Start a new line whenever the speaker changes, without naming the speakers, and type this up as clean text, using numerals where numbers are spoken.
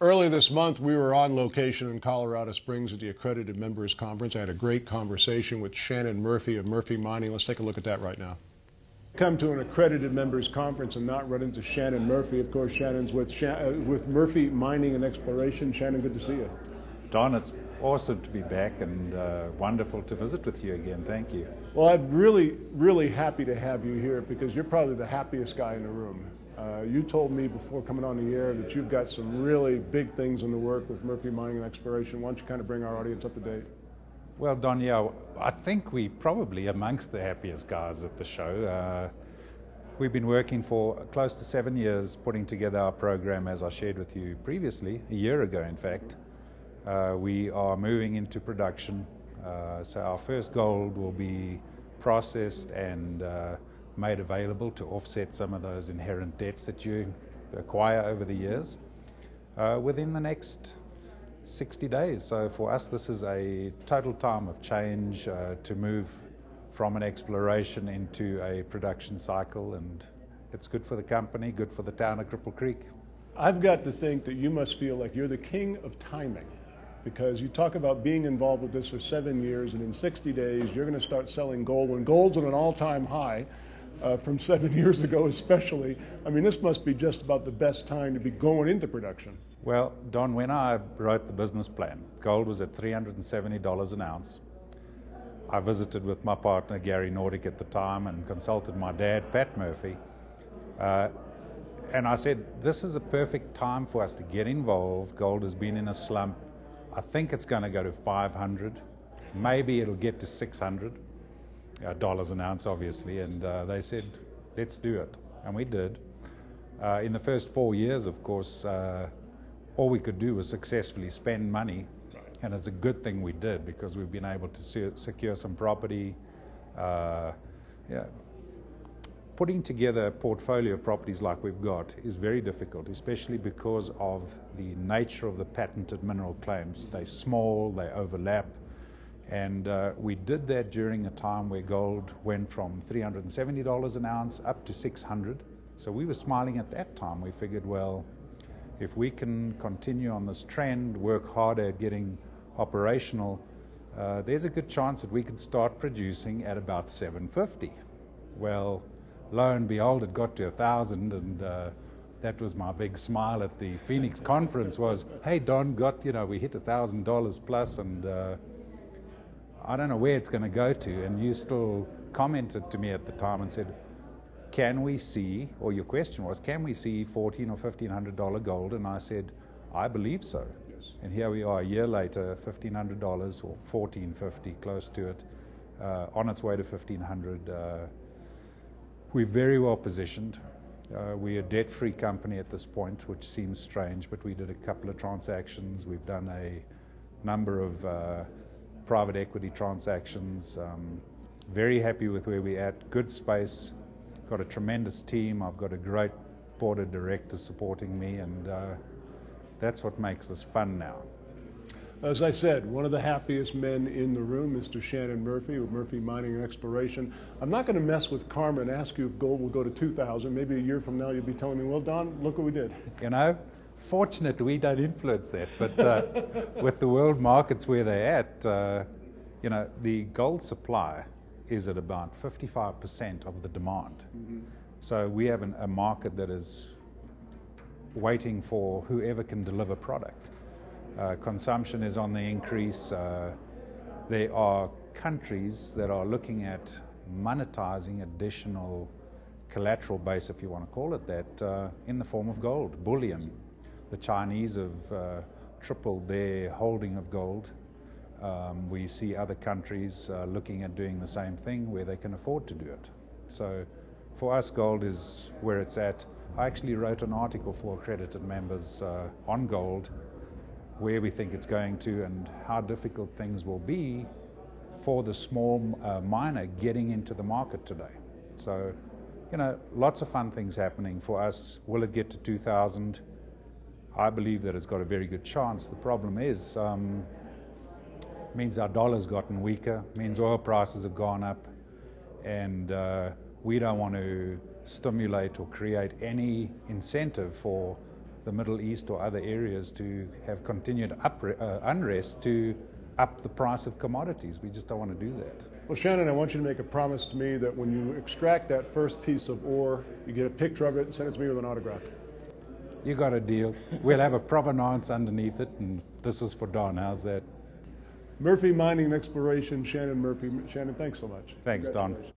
Earlier this month, we were on location in Colorado Springs at the Accredited Members Conference. I had a great conversation with Shannon Murphy of Murphy Mining. Let's take a look at that right now. Come to an Accredited Members Conference and not run into Shannon Murphy. Of course, Shannon's with Murphy Mining and Exploration. Shannon, good to see you.
Don, it's awesome to be back and wonderful to visit with you again. Thank you.
Well, I'm really happy to have you here because you're probably the happiest guy in the room. You told me before coming on the air that you've got some really big things in the work with Murphy Mining and Exploration. Why don't you kind of bring our audience up to date?
Well, Don, yeah, I think we're probably amongst the happiest guys at the show. We've been working for close to 7 years putting together our program, as I shared with you previously, a year ago in fact. We are moving into production, so our first gold will be processed and made available to offset some of those inherent debts that you acquire over the years within the next 60 days. So for us, this is a total time of change to move from an exploration into a production cycle, and it's good for the company, good for the town of Cripple Creek.
I've got to think that you must feel like you're the king of timing, because you talk about being involved with this for 7 years, and in 60 days you're going to start selling gold when gold's at an all-time high from 7 years ago especially. I mean, this must be just about the best time to be going into production.
Well, Don, when I wrote the business plan, gold was at $370 an ounce. I visited with my partner Gary Nordic at the time and consulted my dad, Pat Murphy, and I said, this is a perfect time for us to get involved. Gold has been in a slump. I think it's going to go to 500. Maybe it'll get to 600 dollars an ounce, obviously. And they said, let's do it. And we did. In the first 4 years, of course, all we could do was successfully spend money. And it's a good thing we did, because we've been able to secure some property. Putting together a portfolio of properties like we've got is very difficult, especially because of the nature of the patented mineral claims. They're small, they overlap, and we did that during a time where gold went from $370 an ounce up to 600. So we were smiling at that time. We figured, well, if we can continue on this trend, work harder at getting operational, there's a good chance that we could start producing at about 750. Well, lo and behold, it got to 1,000, and that was my big smile at the Phoenix conference was, hey, Don, we hit $1,000 plus, and I don't know where it's going to go to. And you still commented to me at the time and said, can we see, or your question was, can we see $1,400 or $1,500 gold? And I said, I believe so. Yes. And here we are a year later, $1,500 or $1,450, close to it, on its way to $1,500. We're very well positioned. We're a debt-free company at this point, which seems strange, but we did a couple of transactions. We've done a number of private equity transactions. Very happy with where we're at. Good space. Got a tremendous team. I've got a great board of directors supporting me, and that's what makes this fun now.
As I said, one of the happiest men in the room, Mr. Shannon Murphy with Murphy Mining and Exploration. I'm not going to mess with karma and ask you if gold will go to 2,000. Maybe a year from now you'll be telling me, well, Don, look what we did.
You know, fortunately we don't influence that, but with the world markets where they're at, the gold supply is at about 55% of the demand. Mm-hmm. So we have a market that is waiting for whoever can deliver product. Consumption is on the increase. There are countries that are looking at monetizing additional collateral base, if you want to call it that, in the form of gold, bullion. The Chinese have tripled their holding of gold. We see other countries looking at doing the same thing where they can afford to do it. So for us, gold is where it's at. I actually wrote an article for accredited members on gold, where we think it's going to and how difficult things will be for the small miner getting into the market today. So, lots of fun things happening for us. Will it get to 2,000? I believe that it's got a very good chance. The problem is, means our dollar's gotten weaker, means oil prices have gone up, and we don't want to stimulate or create any incentive for the Middle East or other areas to have continued unrest to up the price of commodities. We just don't want to do that.
Well, Shannon, I want you to make a promise to me that when you extract that first piece of ore, you get a picture of it and send it to me with an autograph.
You got a deal. We'll have a provenance underneath it, and this is for Don. How's that?
Murphy Mining and Exploration, Shannon Murphy. Shannon, thanks so much.
Thanks, Don.